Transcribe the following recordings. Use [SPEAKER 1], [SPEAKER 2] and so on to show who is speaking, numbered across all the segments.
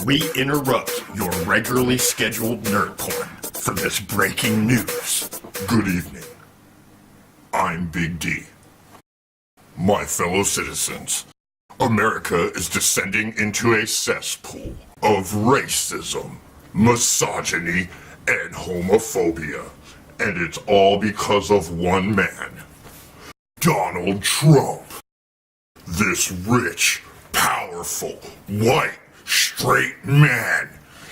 [SPEAKER 1] We interrupt your regularly scheduled nerd porn for this breaking news. Good evening. I'm Big D. My fellow citizens, America is descending into a cesspool of racism, misogyny, and homophobia. And it's all because of one man, Donald Trump. This rich, powerful, white, straight man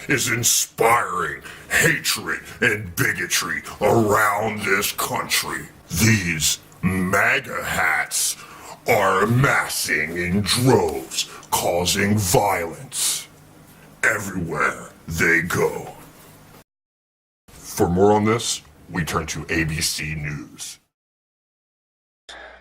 [SPEAKER 1] is inspiring hatred and bigotry around this country. These MAGA hats are amassing in droves, causing violence everywhere they go. For more on this, we turn to ABC News.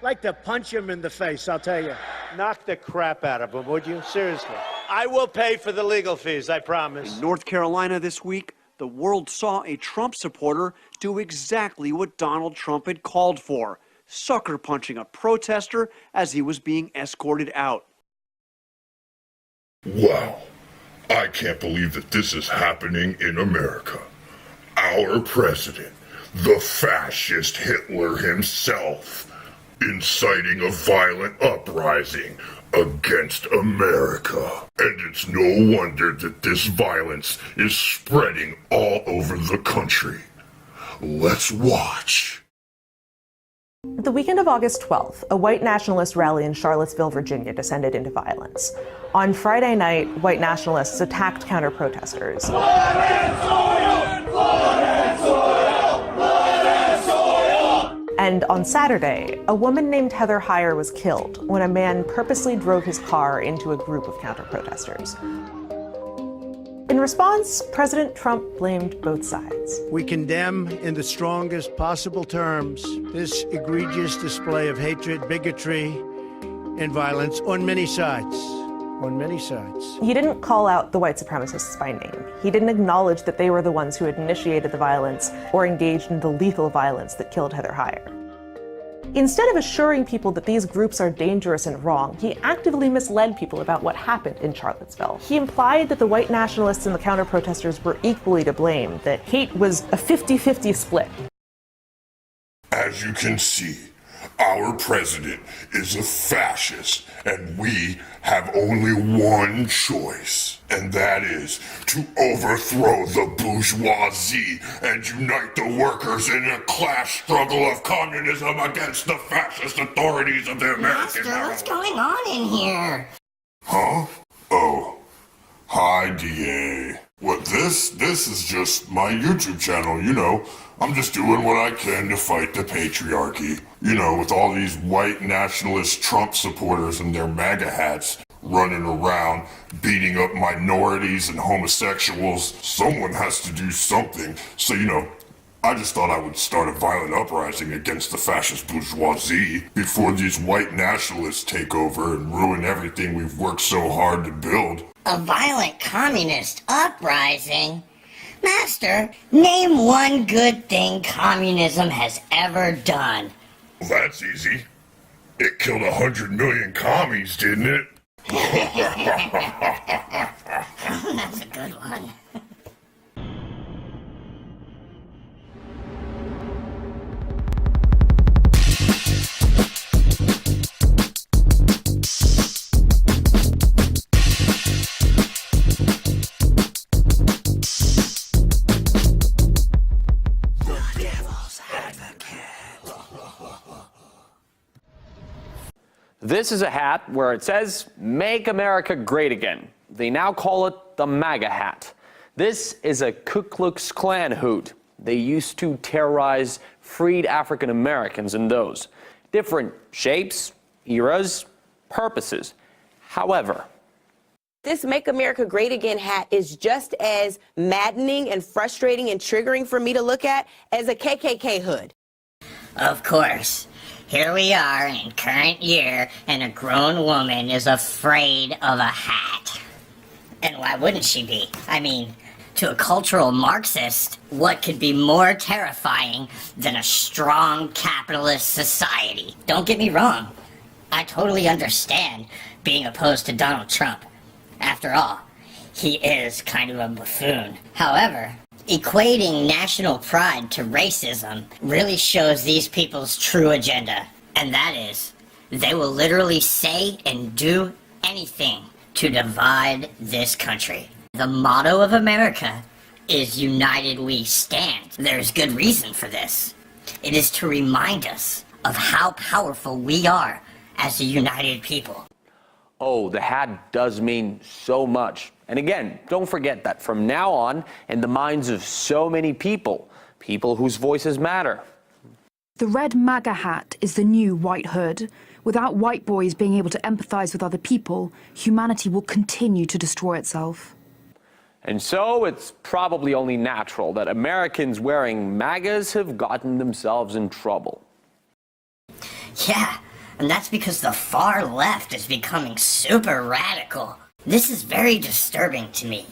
[SPEAKER 2] Like to punch him in the face, I'll tell you.
[SPEAKER 3] Knock the crap out of him, would you? Seriously. I will pay for the legal fees, I promise.
[SPEAKER 4] In North Carolina this week, the world saw a Trump supporter do exactly what Donald Trump had called for, sucker punching a protester as he was being escorted out.
[SPEAKER 1] Wow, I can't believe that this is happening in America. Our president, the fascist Hitler himself, inciting a violent uprising against America. And it's no wonder that this violence is spreading all over the country. Let's watch.
[SPEAKER 5] The weekend of August 12th, a white nationalist rally in Charlottesville, Virginia descended into violence. On Friday night, white nationalists attacked counter-protesters. And on Saturday, a woman named Heather Heyer was killed when a man purposely drove his car into a group of counter-protesters. In response, President Trump blamed both sides.
[SPEAKER 2] We condemn in the strongest possible terms this egregious display of hatred, bigotry, and violence on many sides. On many sides.
[SPEAKER 5] He didn't call out the white supremacists by name. He didn't acknowledge that they were the ones who had initiated the violence or engaged in the lethal violence that killed Heather Heyer. Instead of assuring people that these groups are dangerous and wrong, he actively misled people about what happened in Charlottesville. He implied that the white nationalists and the counter-protesters were equally to blame, that hate was a 50-50 split.
[SPEAKER 1] As you can see, our president is a fascist, and we have only one choice, and that is to overthrow the bourgeoisie and unite the workers in a class struggle of communism against the fascist authorities of the American
[SPEAKER 6] Master, what's going on in here?
[SPEAKER 1] Huh? Oh. Hi, DA. What, this is just my YouTube channel, you know. I'm just doing what I can to fight the patriarchy. You know, with all these white nationalist Trump supporters and their MAGA hats running around, beating up minorities and homosexuals. Someone has to do something. So, you know, I just thought I would start a violent uprising against the fascist bourgeoisie before these white nationalists take over and ruin everything we've worked so hard to build.
[SPEAKER 6] A violent communist uprising? Master, name one good thing communism has ever done.
[SPEAKER 1] Well, that's easy. It killed 100 million commies, didn't it?
[SPEAKER 6] That's a good one.
[SPEAKER 7] This is a hat where it says, "Make America Great Again." They now call it the MAGA hat. This is a Ku Klux Klan hood. They used to terrorize freed African Americans in those. Different shapes, eras, purposes. However,
[SPEAKER 8] this Make America Great Again hat is just as maddening and frustrating and triggering for me to look at as a KKK hood.
[SPEAKER 6] Of course. Here we are in current year, and a grown woman is afraid of a hat. And why wouldn't she be? I mean, to a cultural Marxist, what could be more terrifying than a strong capitalist society? Don't get me wrong. I totally understand being opposed to Donald Trump. After all, he is kind of a buffoon. However, equating national pride to racism really shows these people's true agenda. And that is, they will literally say and do anything to divide this country. The motto of America is United We Stand. There's good reason for this. It is to remind us of how powerful we are as a united people.
[SPEAKER 7] Oh, the hat does mean so much. And again, don't forget that from now on, in the minds of so many people, people whose voices matter.
[SPEAKER 9] The red MAGA hat is the new white hood. Without white boys being able to empathize with other people, humanity will continue to destroy itself.
[SPEAKER 7] And so it's probably only natural that Americans wearing MAGAs have gotten themselves in trouble.
[SPEAKER 6] Yeah, and that's because the far left is becoming super radical. This is very disturbing to me.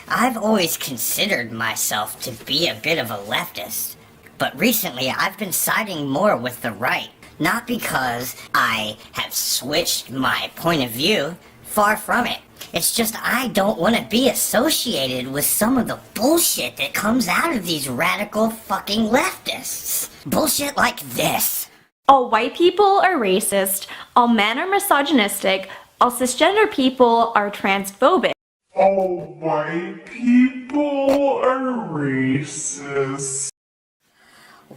[SPEAKER 6] I've always considered myself to be a bit of a leftist, but recently I've been siding more with the right. Not because I have switched my point of view, far from it. It's just I don't want to be associated with some of the bullshit that comes out of these radical fucking leftists. Bullshit like this.
[SPEAKER 10] All white people are racist, all men are misogynistic, all cisgender people are transphobic.
[SPEAKER 11] All white people are racist.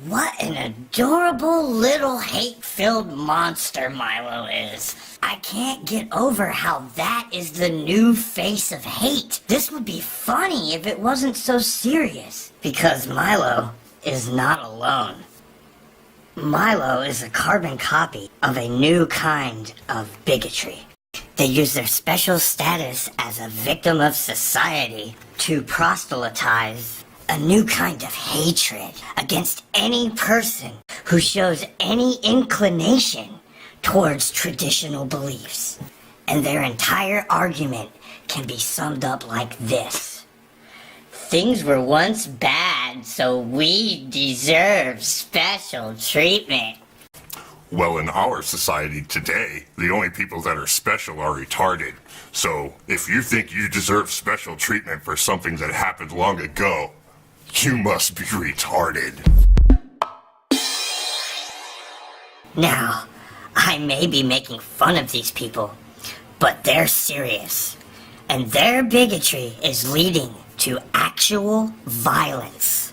[SPEAKER 6] What an adorable little hate-filled monster Milo is. I can't get over how that is the new face of hate. This would be funny if it wasn't so serious. Because Milo is not alone. Milo is a carbon copy of a new kind of bigotry. They use their special status as a victim of society to proselytize a new kind of hatred against any person who shows any inclination towards traditional beliefs. And their entire argument can be summed up like this. Things were once bad, so we deserve special treatment.
[SPEAKER 1] Well, in our society today, the only people that are special are retarded. So, if you think you deserve special treatment for something that happened long ago, you must be retarded.
[SPEAKER 6] Now, I may be making fun of these people, but they're serious. And their bigotry is leading to actual violence.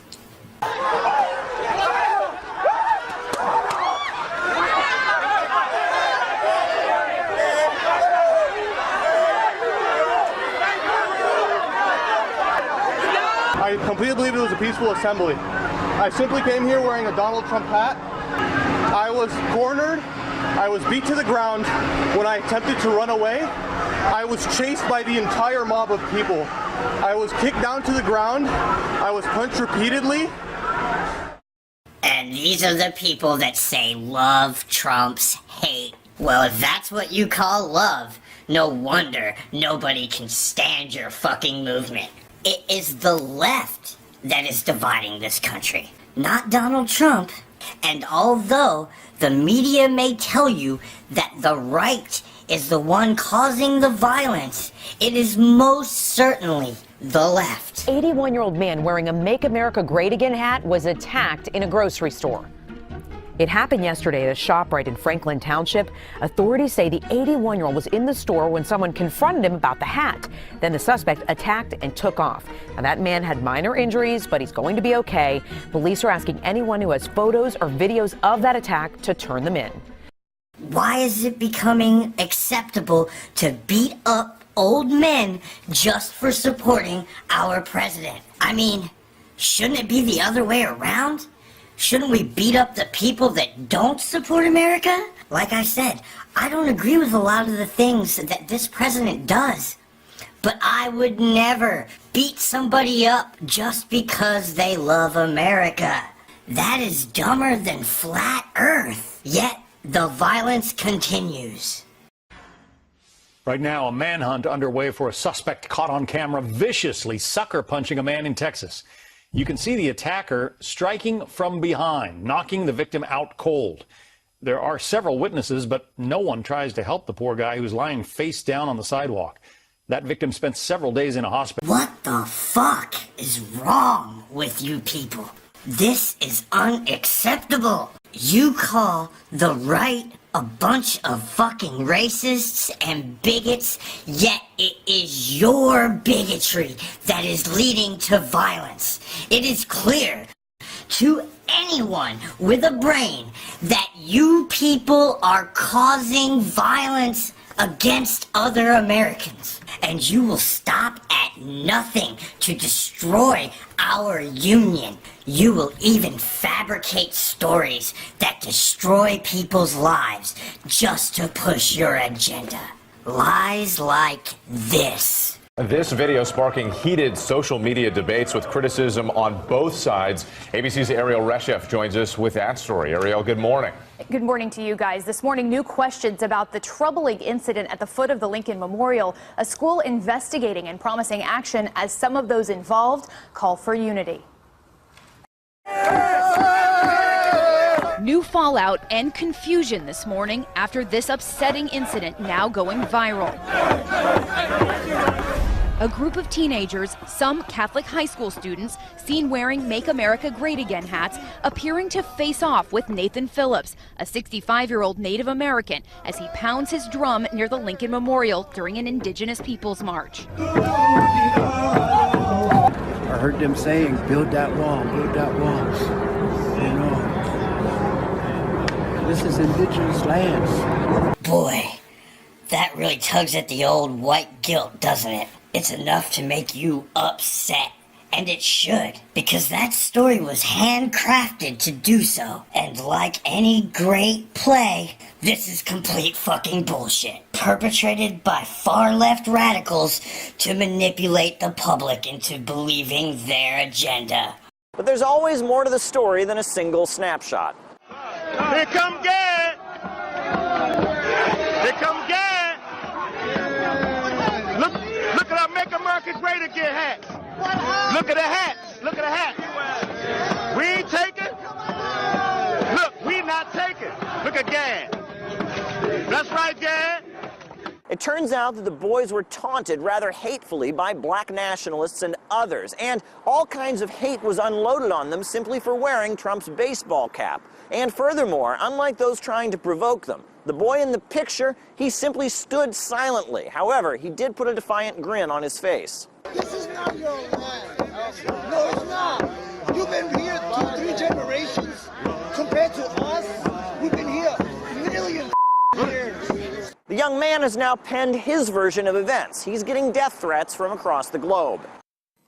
[SPEAKER 12] I completely believe it was a peaceful assembly. I simply came here wearing a Donald Trump hat. I was cornered. I was beat to the ground when I attempted to run away. I was chased by the entire mob of people. I was kicked down to the ground. I was punched repeatedly.
[SPEAKER 6] And these are the people that say love trumps hate. Well, if that's what you call love, no wonder nobody can stand your fucking movement. It is the left that is dividing this country, not Donald Trump. And although the media may tell you that the right is the one causing the violence, it is most certainly the left.
[SPEAKER 13] 81-year-old man wearing a Make America Great Again hat was attacked in a grocery store. It happened yesterday at a ShopRite in Franklin Township. Authorities say the 81-year-old was in the store when someone confronted him about the hat. Then the suspect attacked and took off. Now, that man had minor injuries, but he's going to be okay. Police are asking anyone who has photos or videos of that attack to turn them in.
[SPEAKER 6] Why is it becoming acceptable to beat up old men just for supporting our president? I mean, shouldn't it be the other way around? Shouldn't we beat up the people that don't support America? Like I said, I don't agree with a lot of the things that this president does. But I would never beat somebody up just because they love America. That is dumber than flat Earth. Yet, the violence continues.
[SPEAKER 14] Right now, a manhunt underway for a suspect caught on camera viciously sucker punching a man in Texas. You can see the attacker striking from behind, knocking the victim out cold. There are several witnesses, but no one tries to help the poor guy who's lying face down on the sidewalk. That victim spent several days in a hospital.
[SPEAKER 6] What the fuck is wrong with you people? This is unacceptable. You call the right a bunch of fucking racists and bigots, yet it is your bigotry that is leading to violence. It is clear to anyone with a brain that you people are causing violence against other Americans, and you will stop at nothing to destroy our union. You will even fabricate stories that destroy people's lives just to push your agenda. Lies like this.
[SPEAKER 15] This video sparking heated social media debates with criticism on both sides. ABC's Ariel Reshef joins us with that story. Ariel, good morning.
[SPEAKER 16] Good morning to you guys. This morning, new questions about the troubling incident at the foot of the Lincoln Memorial. A school investigating and promising action as some of those involved call for unity. New fallout and confusion this morning after this upsetting incident now going viral. A group of teenagers, some Catholic high school students, seen wearing Make America Great Again hats, appearing to face off with Nathan Phillips, a 65-year-old Native American, as he pounds his drum near the Lincoln Memorial during an Indigenous Peoples March.
[SPEAKER 2] I heard them saying, build that wall, build that wall. You know, this is indigenous lands.
[SPEAKER 6] Boy, that really tugs at the old white guilt, doesn't it? It's enough to make you upset. And it should, because that story was handcrafted to do so. And like any great play, this is complete fucking bullshit. Perpetrated by far-left radicals to manipulate the public into believing their agenda.
[SPEAKER 7] But there's always more to the story than a single snapshot.
[SPEAKER 3] Here come Gad! Here come Gad! Look at our Make America Great Again hats. Look at the hats. Look at the hats. We ain't taking. Look, we not taking. Look at Gad. That's right, Gad.
[SPEAKER 7] It turns out that the boys were taunted rather hatefully by black nationalists and others, and all kinds of hate was unloaded on them simply for wearing Trump's baseball cap. And furthermore, unlike those trying to provoke them, the boy in the picture, he simply stood silently. However, he did put a defiant grin on his face.
[SPEAKER 17] This is not your land. No, it's not. You've been here 2-3 generations. Compared to us, we've been here millions of years.
[SPEAKER 7] The young man has now penned his version of events. He's getting death threats from across the globe.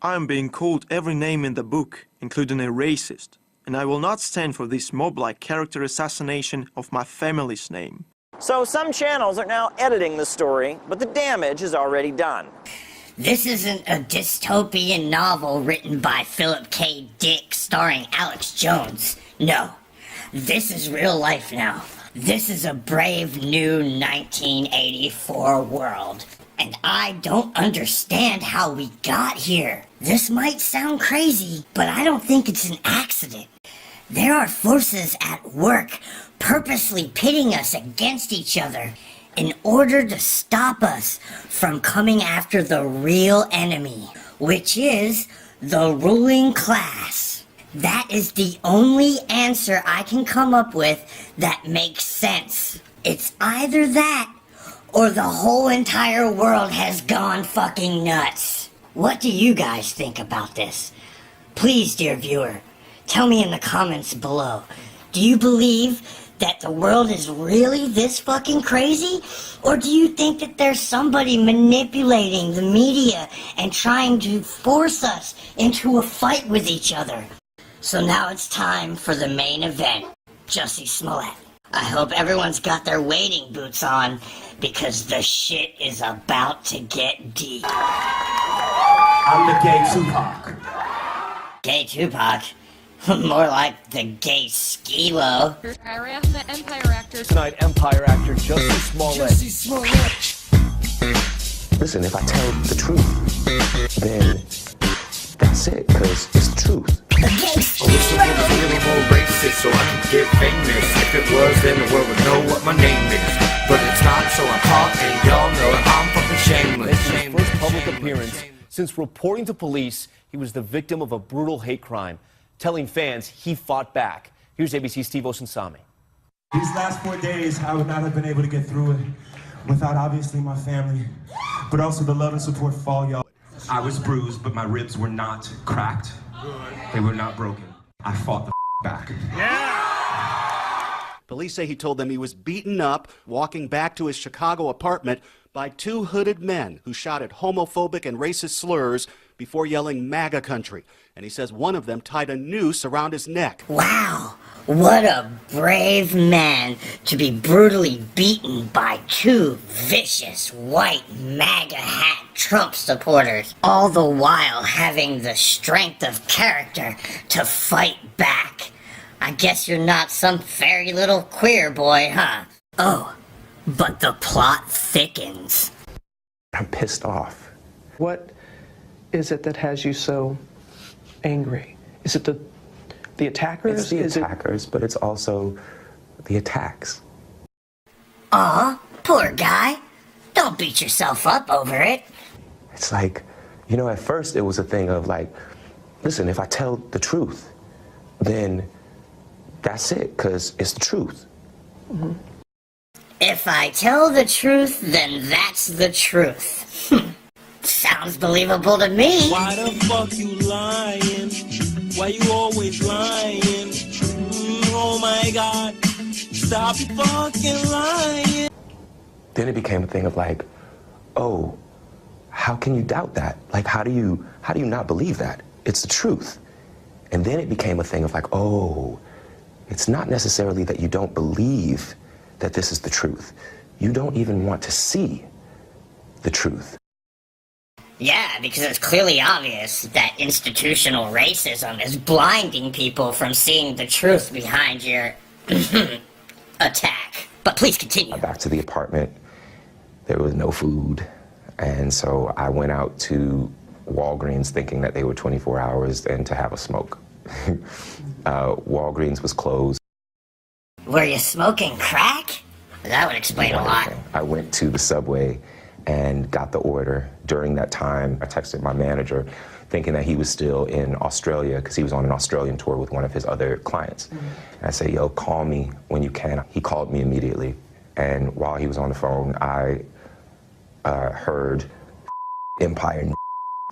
[SPEAKER 18] I am being called every name in the book, including a racist, and I will not stand for this mob-like character assassination of my family's name.
[SPEAKER 7] So some channels are now editing the story, but the damage is already done.
[SPEAKER 6] This isn't a dystopian novel written by Philip K. Dick starring Alex Jones. No, this is real life now. This is a brave new 1984 world. And I don't understand how we got here. This might sound crazy, but I don't think it's an accident. There are forces at work purposely pitting us against each other in order to stop us from coming after the real enemy, which is the ruling class. That is the only answer I can come up with that makes sense. It's either that or the whole entire world has gone fucking nuts. What do you guys think about this? Please, dear viewer, tell me in the comments below. Do you believe that the world is really this fucking crazy? Or do you think that there's somebody manipulating the media and trying to force us into a fight with each other? So now it's time for the main event, Jussie Smolett. I hope everyone's got their wading boots on, because the shit is about to get deep.
[SPEAKER 19] I'm the gay Tupac.
[SPEAKER 6] Gay Tupac? More like the gay Skilo.
[SPEAKER 20] Iraq, the Empire actor.
[SPEAKER 19] Tonight, Empire actor Jussie Smolett.
[SPEAKER 17] Jussie Smolett.
[SPEAKER 19] Listen, if I tell the truth, then that's it, because it's the truth.
[SPEAKER 6] The gay Skilo!
[SPEAKER 21] More racist so I can get famous. If it was, then the world would know what my name is. But it's not, so I'm hot, and y'all know I'm fucking shameless.
[SPEAKER 4] since reporting to police he was the victim of a brutal hate crime, telling fans he fought back. Here's ABC's Steve Osunsami.
[SPEAKER 22] These last 4 days, I would not have been able to get through it without obviously my family, but also the love and support for all y'all. I was bruised, but my ribs were not cracked. They were not broken. I fought the back.
[SPEAKER 23] Police say he told them he was beaten up walking back to his Chicago apartment by two hooded men who shouted homophobic and racist slurs before yelling MAGA country. And he says one of them tied a noose around his neck.
[SPEAKER 6] Wow, what a brave man to be brutally beaten by two vicious white MAGA hat Trump supporters, all the while having the strength of character to fight back. I guess you're not some fairy little queer boy, huh? Oh, but the plot thickens.
[SPEAKER 19] I'm pissed off.
[SPEAKER 24] What is it that has you so angry? Is it the attackers?
[SPEAKER 19] It's the attackers, but it's also the attacks.
[SPEAKER 6] Aw, poor guy. Don't beat yourself up over it.
[SPEAKER 19] It's like, you know, at first it was a thing of like, listen, if I tell the truth, then that's it, because it's the truth.
[SPEAKER 24] Mm-hmm.
[SPEAKER 6] If I tell the truth, then that's the truth. Sounds believable to me.
[SPEAKER 25] Why the fuck you lying? Why you always lying? Oh my God, stop fucking lying.
[SPEAKER 19] Then it became a thing of like, oh, how can you doubt that? Like, how do you not believe that? It's the truth. And then it became a thing of like, oh, it's not necessarily that you don't believe that this is the truth. You don't even want to see the truth.
[SPEAKER 6] Yeah, because it's clearly obvious that institutional racism is blinding people from seeing the truth behind your attack. But please continue.
[SPEAKER 19] Back to the apartment, there was no food. And so I went out to Walgreens thinking that they were 24 hours and to have a smoke. Walgreens was closed.
[SPEAKER 6] Were you smoking crack? That would explain a lot.
[SPEAKER 19] I went to the Subway and got the order. During that time, I texted my manager thinking that he was still in Australia because he was on an Australian tour with one of his other clients. Mm-hmm. And I said, yo, call me when you can. He called me immediately. And while he was on the phone, I heard Empire.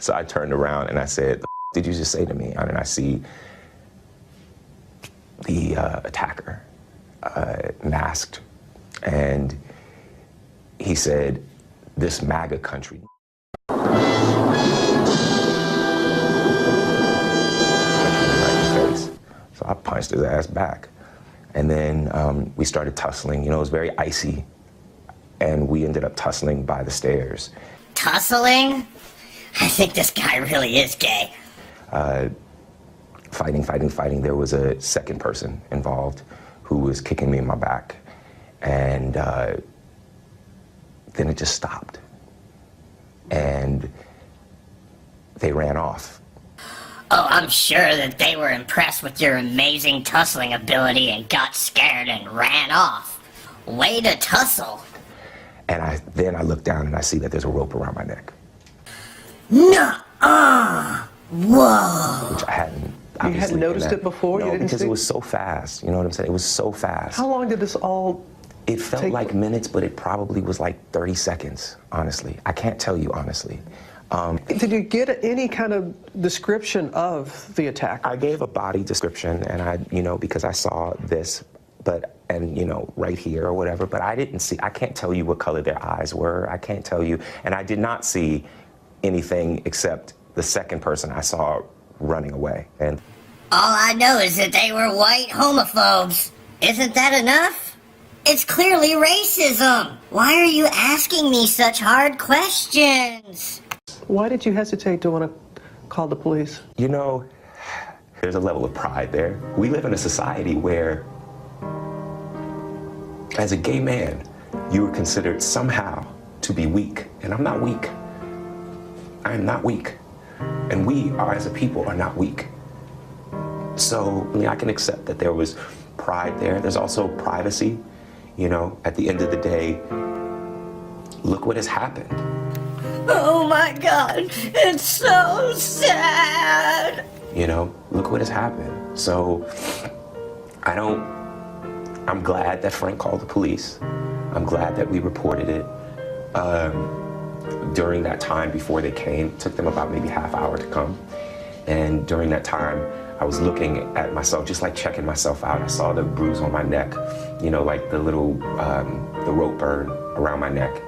[SPEAKER 19] So I turned around and I said, did you just say to me? And I see the attacker masked. And he said, this MAGA country. Right in the face. So I punched his ass back. And then we started tussling. You know, it was very icy. And we ended up tussling by the stairs.
[SPEAKER 6] Tussling? I think this guy really is gay.
[SPEAKER 19] Fighting. There was a second person involved who was kicking me in my back. And then it just stopped. And they ran off.
[SPEAKER 6] Oh, I'm sure that they were impressed with your amazing tussling ability and got scared and ran off. Way to tussle.
[SPEAKER 19] And then I look down and I see that there's a rope around my neck.
[SPEAKER 6] Nuh-uh. Whoa.
[SPEAKER 19] Which I hadn't.
[SPEAKER 24] You hadn't noticed it before?
[SPEAKER 19] No,
[SPEAKER 24] You didn't
[SPEAKER 19] because
[SPEAKER 24] see?
[SPEAKER 19] it was so fast. You know what I'm saying? It was so fast.
[SPEAKER 24] How long did this all
[SPEAKER 19] It felt like minutes, but it probably was like 30 seconds, honestly. I can't tell you, honestly.
[SPEAKER 24] Did you get any kind of description of the attack?
[SPEAKER 19] I gave a body description, and because I saw this, right here or whatever, but I didn't see, I can't tell you what color their eyes were. I can't tell you, and I did not see anything except the second person I saw running away. And
[SPEAKER 6] all I know is that they were white homophobes. Isn't that enough? It's clearly racism. Why are you asking me such hard questions?
[SPEAKER 24] Why did you hesitate to want to call the police?
[SPEAKER 19] You know, there's a level of pride there. We live in a society where, as a gay man, you are considered somehow to be weak. And I'm not weak. I am not weak. And we are, as a people, are not weak. So, I can accept that there was pride there. There's also privacy. You know, at the end of the day, look what has happened.
[SPEAKER 6] Oh my God, it's so sad.
[SPEAKER 19] You know, look what has happened. So I'm glad that Frank called the police. I'm glad that we reported it. During that time before they came, it took them about maybe half hour to come. And during that time, I was looking at myself, just like checking myself out. I saw the bruise on my neck, you know, like the little, the rope burn around my neck.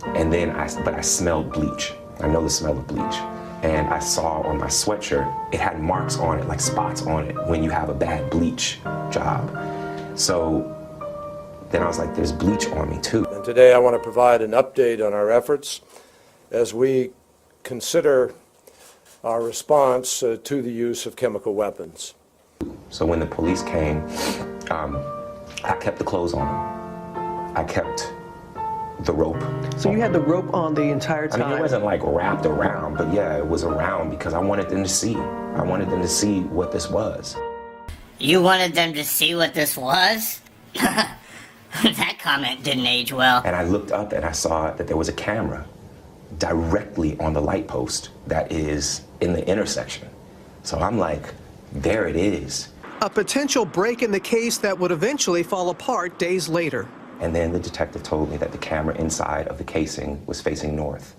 [SPEAKER 19] And then I smelled bleach. I know the smell of bleach. And I saw on my sweatshirt, it had marks on it, like spots on it, when you have a bad bleach job. So then I was like, there's bleach on me too.
[SPEAKER 5] And today I want to provide an update on our efforts as we consider our response to the use of chemical weapons.
[SPEAKER 19] So when the police came, I kept the clothes on them. I kept the rope.
[SPEAKER 24] So you had the rope on the entire time?
[SPEAKER 19] I mean, it wasn't like wrapped around, but yeah, it was around because I wanted them to see. I wanted them to see what this was.
[SPEAKER 6] You wanted them to see what this was? That comment didn't age well.
[SPEAKER 19] And I looked up and I saw that there was a camera directly on the light post that is in the intersection. So I'm like, there it is.
[SPEAKER 24] A potential break in the case that would eventually fall apart days later.
[SPEAKER 19] And then the detective told me that the camera inside of the casing was facing north,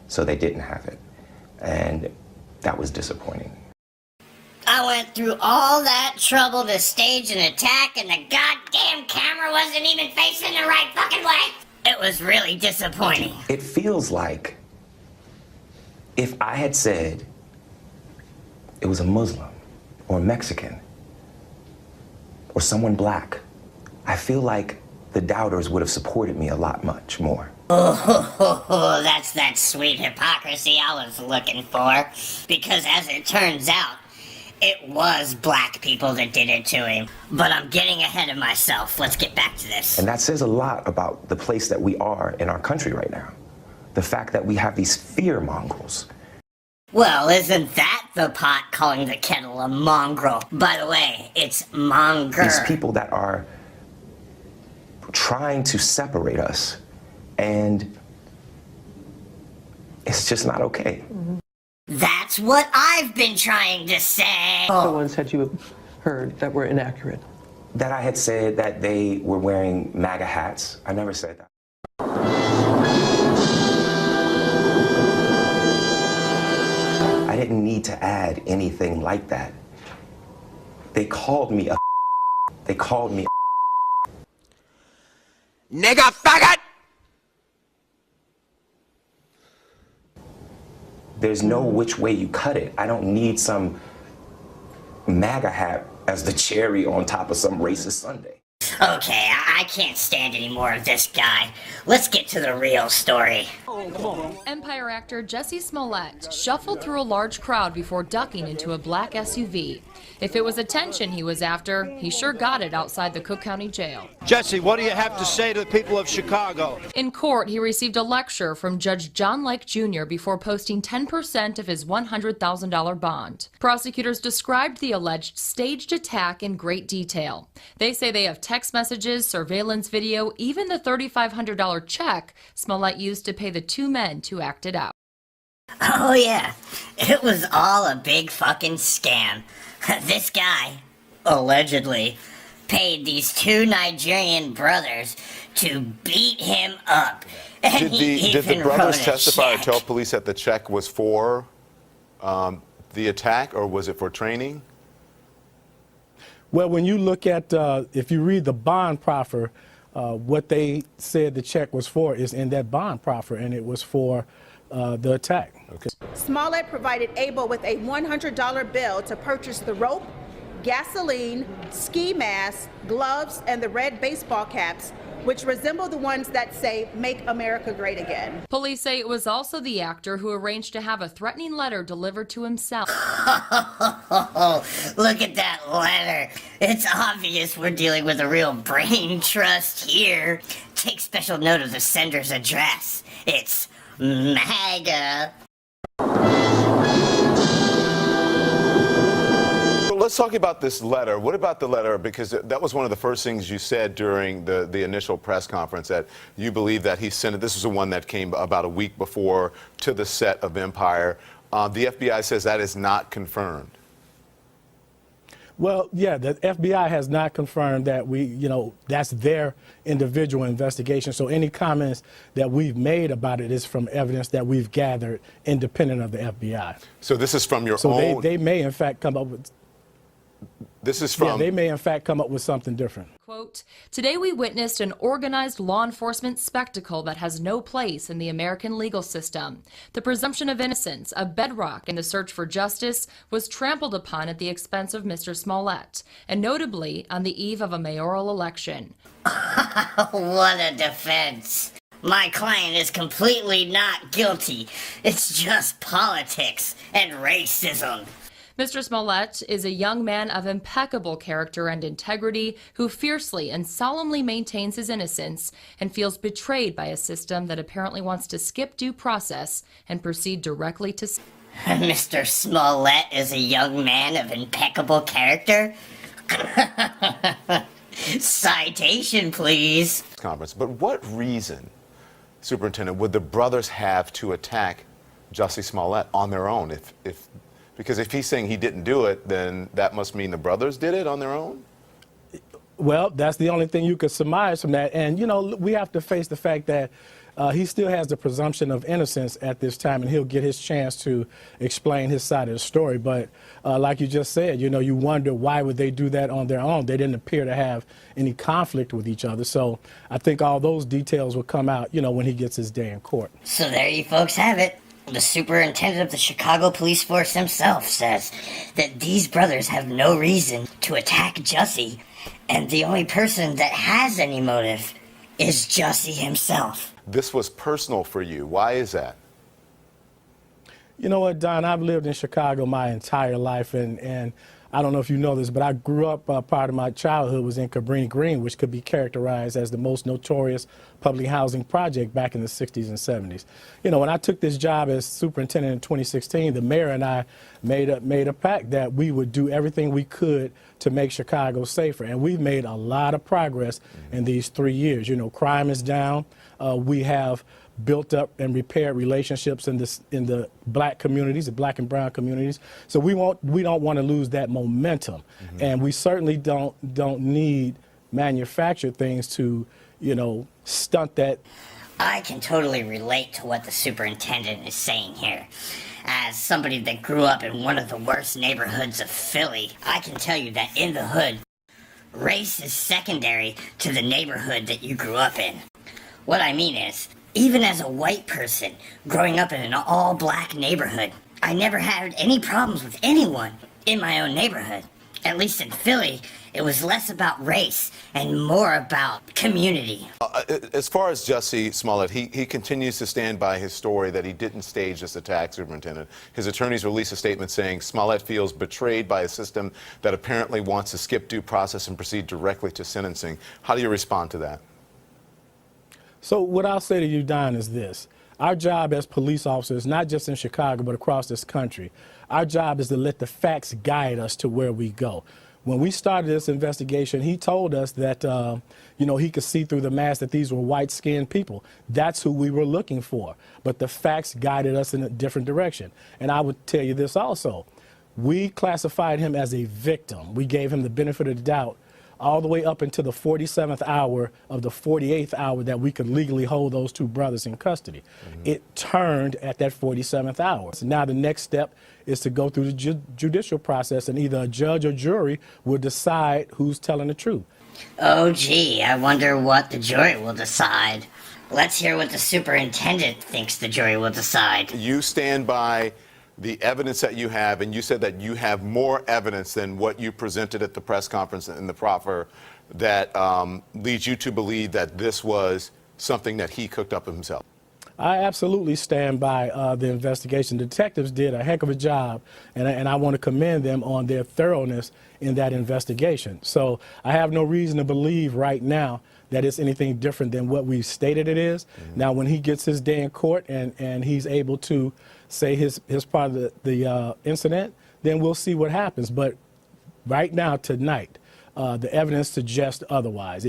[SPEAKER 19] so they didn't have it. And that was disappointing.
[SPEAKER 6] I went through all that trouble to stage an attack and the goddamn camera wasn't even facing the right fucking way. It was really disappointing.
[SPEAKER 19] It feels like if I had said it was a Muslim or a Mexican or someone black, I feel like the doubters would have supported me a lot much more.
[SPEAKER 6] Oh, that's that sweet hypocrisy I was looking for. Because as it turns out, it was black people that did it to him. But I'm getting ahead of myself. Let's get back to this.
[SPEAKER 19] And that says a lot about the place that we are in our country right now. The fact that we have these fear mongrels.
[SPEAKER 6] Well, isn't that the pot calling the kettle a mongrel? By the way, it's monger.
[SPEAKER 19] These people that are trying to separate us, and it's just not okay.
[SPEAKER 6] That's what I've been trying to say.
[SPEAKER 24] The ones that you have heard that were inaccurate.
[SPEAKER 19] That I had said that they were wearing MAGA hats. I never said that. I didn't need to add anything like that. They called me a They called me a
[SPEAKER 8] nigga faggot!
[SPEAKER 19] There's no which way you cut it. I don't need some MAGA hat as the cherry on top of some racist sundae.
[SPEAKER 6] Okay, I can't stand any more of this guy. Let's get to the real story.
[SPEAKER 16] Empire actor Jussie Smolett shuffled through a large crowd before ducking into a black SUV. If it was attention he was after, he sure got it outside the Cook County Jail.
[SPEAKER 2] Jussie, what do you have to say to the people of Chicago?
[SPEAKER 16] In court, he received a lecture from Judge John Lake Jr. before posting 10% of his $100,000 bond. Prosecutors described the alleged staged attack in great detail. They say they have text messages, surveillance video, even the $3,500 check Smollett used to pay the two men to act it out.
[SPEAKER 6] Oh yeah, it was all a big fucking scam. This guy, allegedly, paid these two Nigerian brothers to beat him up. And
[SPEAKER 9] Did the brothers testify or tell police that the check was for the attack, or was it for training?
[SPEAKER 10] Well, when you look at, if you read the bond proffer, what they said the check was for is in that bond proffer, and it was for the attack. Okay.
[SPEAKER 11] Smollett provided Abel with a $100 bill to purchase the rope, gasoline, ski masks, gloves, and the red baseball caps, which resemble the ones that say, "Make America Great Again."
[SPEAKER 16] Police say it was also the actor who arranged to have a threatening letter delivered to himself.
[SPEAKER 6] Look at that letter. It's obvious we're dealing with a real brain trust here. Take special note of the sender's address. It's
[SPEAKER 9] let's talk about this letter. What about the letter? Because that was one of the first things you said during the initial press conference, that you believe that he sent it. This was the one that came about a week before to the set of Empire. The FBI says that is not confirmed.
[SPEAKER 10] Well, yeah, the FBI has not confirmed that that's their individual investigation. So any comments that we've made about it is from evidence that we've gathered independent of the FBI.
[SPEAKER 9] So this is from your own...
[SPEAKER 10] So they may, in fact, come up with...
[SPEAKER 9] This is from...
[SPEAKER 10] Yeah, they may, in fact, come up with something different.
[SPEAKER 20] Quote, today we witnessed an organized law enforcement spectacle that has no place in the American legal system. The presumption of innocence, a bedrock in the search for justice, was trampled upon at the expense of Mr. Smollett, and notably on the eve of a mayoral election.
[SPEAKER 6] What a defense. My client is completely not guilty. It's just politics and racism.
[SPEAKER 20] Mr. Smollett is a young man of impeccable character and integrity who fiercely and solemnly maintains his innocence and feels betrayed by a system that apparently wants to skip due process and proceed directly to...
[SPEAKER 6] Mr. Smollett is a young man of impeccable character? Citation, please.
[SPEAKER 9] Conference. But what reason, Superintendent, would the brothers have to attack Jussie Smolett on their own? Because if he's saying he didn't do it, then that must mean the brothers did it on their own?
[SPEAKER 10] Well, that's the only thing you could surmise from that. And, we have to face the fact that he still has the presumption of innocence at this time, and he'll get his chance to explain his side of the story. But like you just said, you wonder why would they do that on their own? They didn't appear to have any conflict with each other. So I think all those details will come out, when he gets his day in court.
[SPEAKER 6] So there you folks have it. The superintendent of the Chicago police force himself says that these brothers have no reason to attack Jussie, and the only person that has any motive is Jussie himself.
[SPEAKER 9] This was personal for you. Why is that?
[SPEAKER 10] You know what, Don? I've lived in Chicago my entire life, and I don't know if you know this, but I grew up, part of my childhood was in Cabrini Green, which could be characterized as the most notorious public housing project back in the 60s and 70s. When I took this job as superintendent in 2016, the mayor and I made a pact that we would do everything we could to make Chicago safer. And we've made a lot of progress in these 3 years. Crime is down. We have built up and repaired relationships in the black communities, the black and brown communities. So we don't want to lose that momentum, and we certainly don't need manufactured things to stunt that.
[SPEAKER 6] I can totally relate to what the superintendent is saying here. As somebody that grew up in one of the worst neighborhoods of Philly, I can tell you that in the hood, race is secondary to the neighborhood that you grew up in. What I mean is, even as a white person growing up in an all-black neighborhood, I never had any problems with anyone in my own neighborhood. At least in Philly, it was less about race and more about community.
[SPEAKER 9] As far as Jussie Smolett, he continues to stand by his story that he didn't stage this attack, Superintendent. His attorneys released a statement saying Smolett feels betrayed by a system that apparently wants to skip due process and proceed directly to sentencing. How do you respond to that?
[SPEAKER 10] So what I'll say to you, Don, is this. Our job as police officers, not just in Chicago, but across this country, our job is to let the facts guide us to where we go. When we started this investigation, he told us that, he could see through the mask that these were white-skinned people. That's who we were looking for. But the facts guided us in a different direction. And I would tell you this also. We classified him as a victim. We gave him the benefit of the doubt all the way up until the 47th hour of the 48th hour that we could legally hold those two brothers in custody. It turned at that 47th hour. So now the next step is to go through the judicial process, and either a judge or jury will decide who's telling the truth.
[SPEAKER 6] Oh, gee, I wonder what the jury will decide. Let's hear what the superintendent thinks the jury will decide.
[SPEAKER 9] You stand by the evidence that you have, and you said that you have more evidence than what you presented at the press conference in the proffer that leads you to believe that this was something that he cooked up himself.
[SPEAKER 10] I absolutely stand by the investigation. Detectives did a heck of a job, and I want to commend them on their thoroughness in that investigation. So I have no reason to believe right now that it's anything different than what we've stated it is. Now, when he gets his day in court and he's able to say his part of the incident, then we'll see what happens. But Right now, tonight, the evidence suggests otherwise.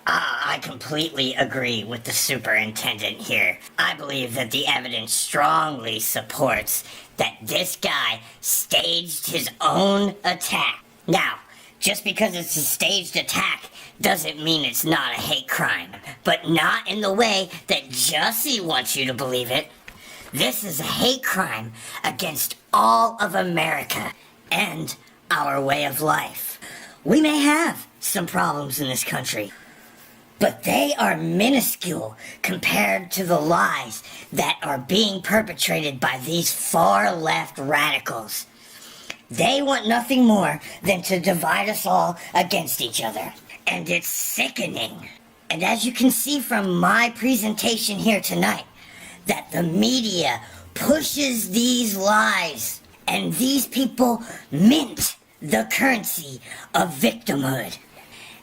[SPEAKER 6] I completely agree with the superintendent here. I believe that the evidence strongly supports that this guy staged his own attack. Now, just because it's a staged attack doesn't mean it's not a hate crime, but not in the way that Jussie wants you to believe it. This is a hate crime against all of America and our way of life. We may have some problems in this country, but they are minuscule compared to the lies that are being perpetrated by these far-left radicals. They want nothing more than to divide us all against each other. And it's sickening. And as you can see from my presentation here tonight, that the media pushes these lies, and these people mint the currency of victimhood.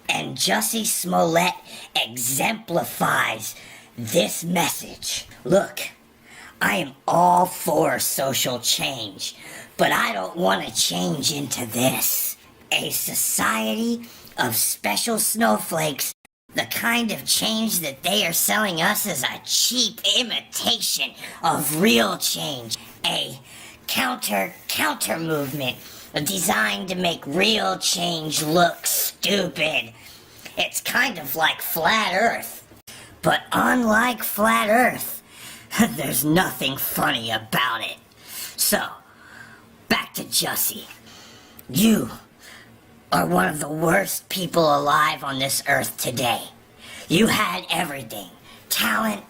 [SPEAKER 6] And Jussie Smolett exemplifies this message. Look, I am all for social change, but I don't want to change into this. A society of special snowflakes, the kind of change that they are selling us as a cheap imitation of real change. A counter movement designed to make real change look stupid. It's kind of like Flat Earth. But unlike Flat Earth, there's nothing funny about it. So, back to Jussie. You are one of the worst people alive on this earth today. You had everything. Talent,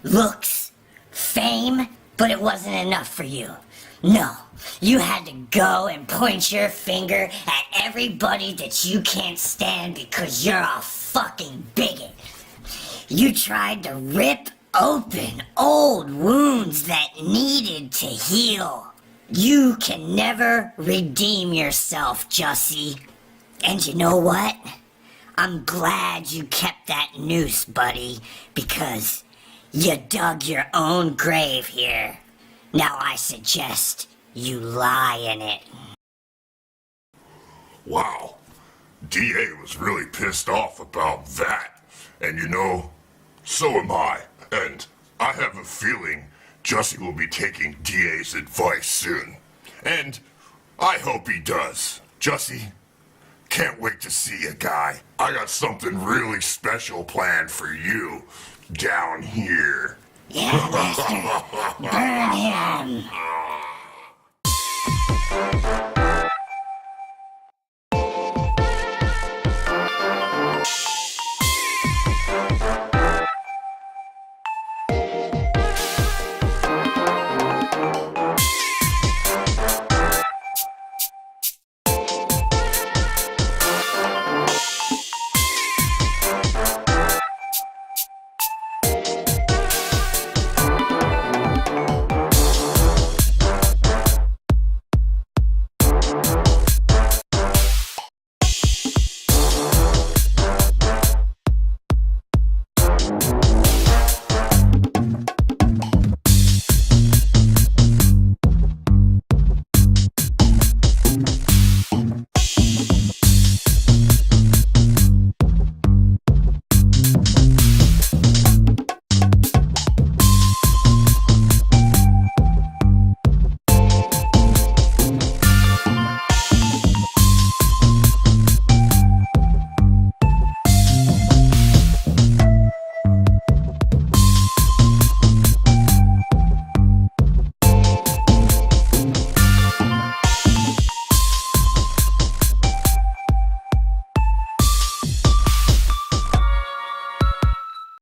[SPEAKER 6] looks, fame, but it wasn't enough for you. No, you had to go and point your finger at everybody that you can't stand because you're a fucking bigot. You tried to rip open old wounds that needed to heal. You can never redeem yourself, Jussie. And you know what? I'm glad you kept that noose, buddy, because you dug your own grave here. Now I suggest you lie in it.
[SPEAKER 1] Wow. DA was really pissed off about that. And you know, so am I. And I have a feeling Jussie will be taking DA's advice soon. And I hope he does. Jussie, can't wait to see you, guy. I got something really special planned for you down here.
[SPEAKER 6] Yeah, Master. Burn him.